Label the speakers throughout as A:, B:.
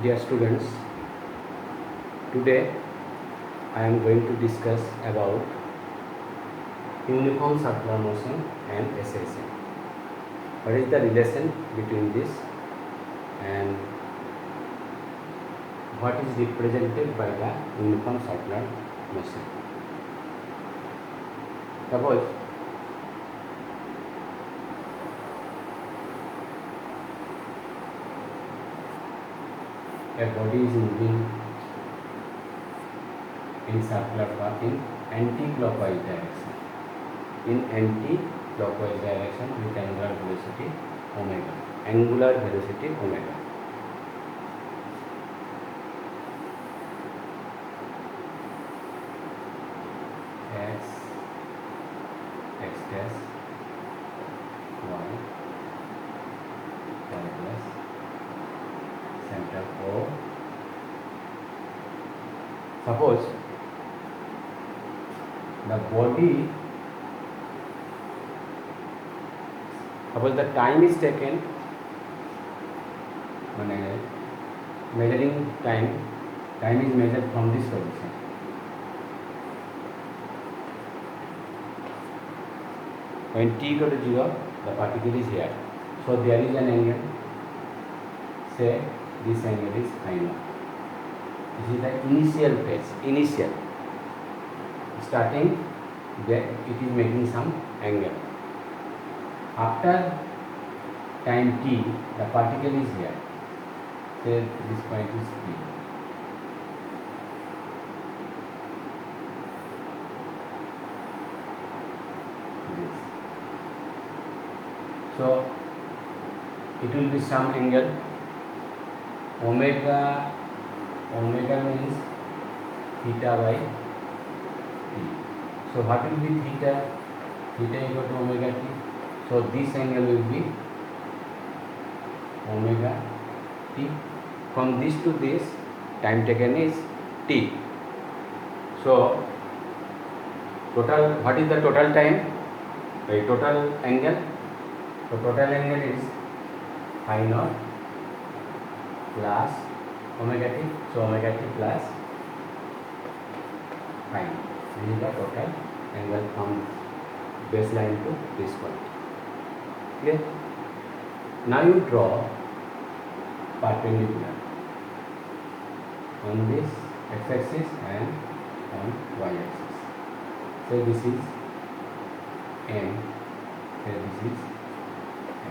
A: Dear students, today I am going to discuss about uniform circular motion and acceleration. What is the relation between this and what is represented by the uniform circular motion? Suppose a body is moving in circular path in anti-clockwise direction. In anti-clockwise direction with angular velocity omega. Angular velocity omega. X dash y plus center O. Suppose the time is taken, measuring time is measured from this position. When t equal to 0, the particle is here. So there is an angle. Say this angle is phi naught. This is the initial phase. Starting there, it is making some angle. After time t, the particle is here. Say this point is P. This. So it will be some angle. Omega means theta by t. So what will be theta? Theta equal to omega t. So this angle will be omega t. From this to this, time taken is t. So total, what is the total time? Total angle. So total angle is phi naught plus omega t. So omega t plus phi. This is the total angle from baseline to this point. Clear? Now you draw perpendicular on this x-axis and on y-axis. So this is n, and this is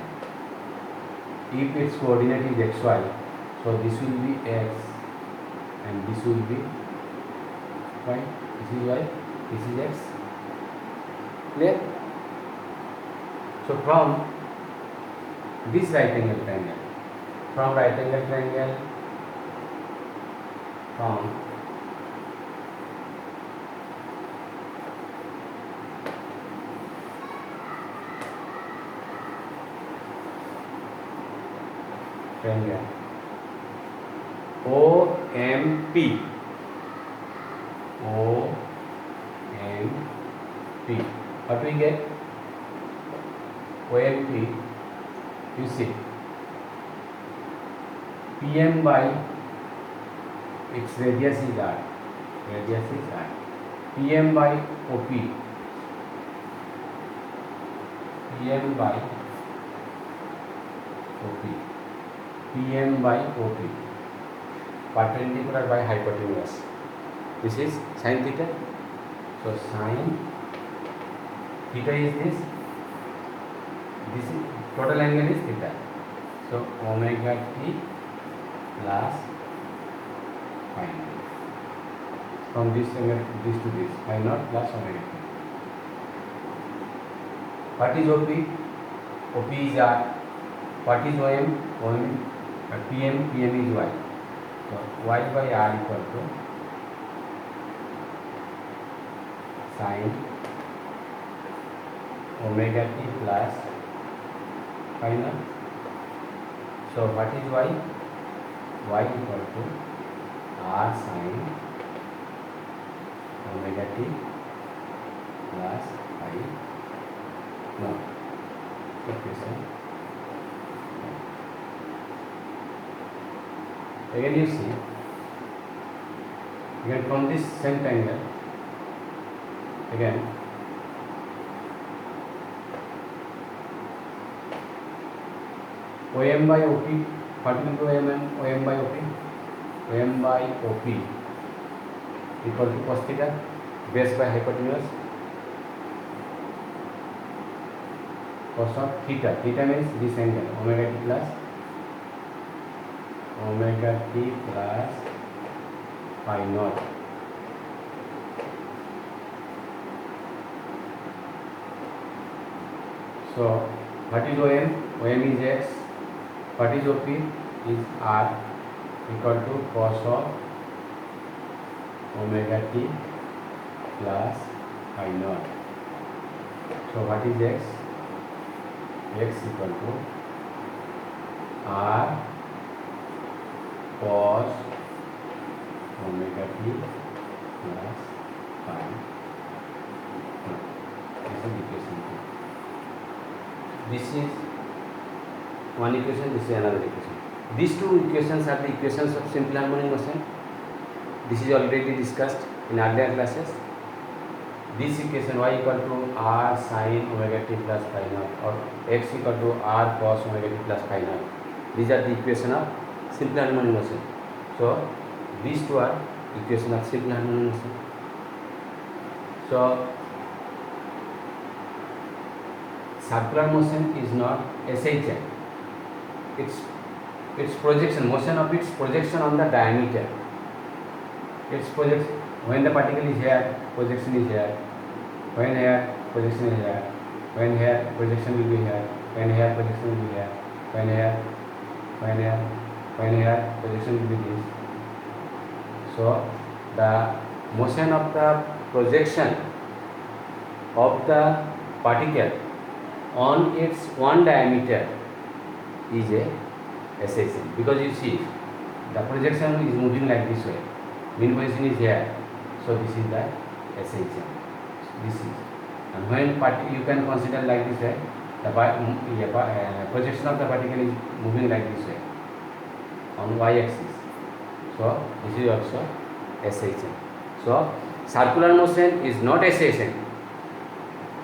A: n. If its coordinate is xy, so this will be x and this will be y. This is y, this is x. Clear? So from this right angle triangle, from triangle OMP, what we get? OMP, you see, PM by its radius is r. PM by OP, PM by OP, perpendicular by hypotenuse. This is sin theta. So sin theta is this. This is total angle is theta. So omega t plus phi naught. From this angle, this to this, phi naught plus omega t. What is OP? OP is r. What is OM? PM is y. So y by r equal to sin omega t plus phi naught. So what is y? Y equal to r sin omega t plus phi naught. Equation Again you see, again from this same triangle, again OM by OP, particle to OM by OP, OM by OP equal to cos theta, base by hypotenuse, cos of theta. Theta means this angle, omega t plus phi naught. So what is OM? OM is x. What is OP? Is R equal to cos of omega t plus phi naught. So what is x? X equal to R cos omega t plus phi. This is equation 2. This is one equation, this is another equation. These two equations are the equations of simple harmonic motion. This is already discussed in earlier classes. This equation y equal to r sin omega t plus phi naught or x equal to r cos omega t plus phi naught. These are the equation of simple harmonic motion. So these two are equation of simple harmonic motion. So circular motion is not SHM. Its projection, motion of its projection on the diameter. Its projection, when the particle is here, projection is here. When here, projection is here. When here, projection will be here. When here, projection will be here. When here, projection will be this. So the motion of the projection of the particle on its one diameter is a SHM, because you see the projection is moving like this way. Mean position is here, so this is the SHM. This is, and when you can consider like this way, the projection of the particle is moving like this way on y-axis. So this is also SHM. So circular motion is not SHM.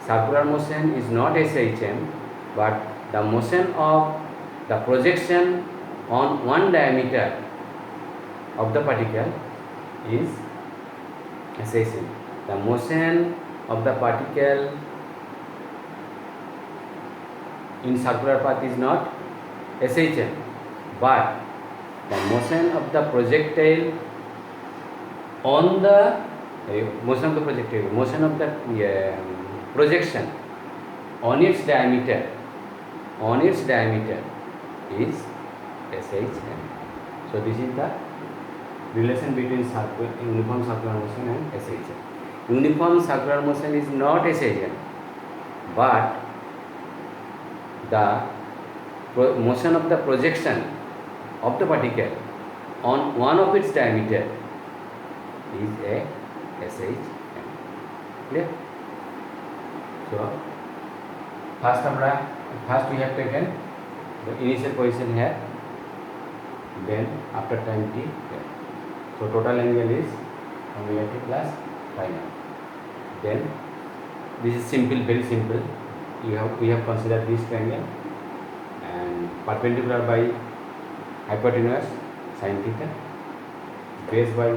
A: Circular motion is not SHM, but the motion of the projection on one diameter of the particle is SHM. The motion of the particle in circular path is not SHM, but the motion of the projectile on the motion of the projection on its diameter is SHM. So this is the relation between uniform circular motion and SHM. Uniform circular motion is not SHM, but the motion of the projection of the particle on one of its diameter is a SHM. Clear? So first we have taken the initial position here, then after time t here. So total angle is omega t plus phi naught. Then this is simple, very simple. We have considered this triangle and perpendicular by hypotenuse sin theta, base by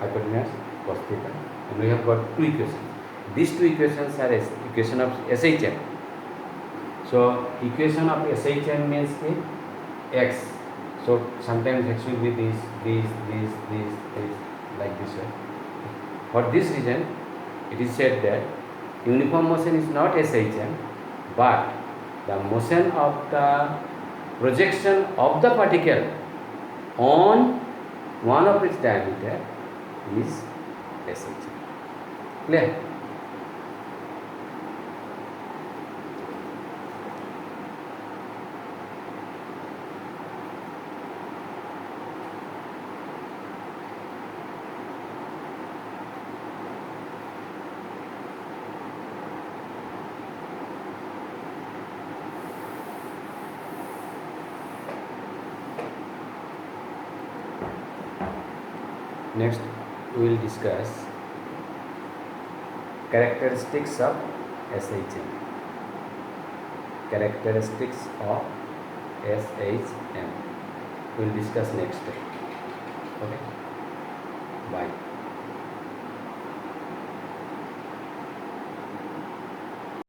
A: hypotenuse cos theta, and we have got two equations. These two equations are equation of SHM. So equation of SHM means x. So sometimes x will be this, like this way. For this reason, it is said that uniform motion is not SHM, but the motion of the projection of the particle on one of its diameter is SHM. Clear? Next, we will discuss characteristics of SHM. Characteristics of SHM. We will discuss next. Okay. Bye.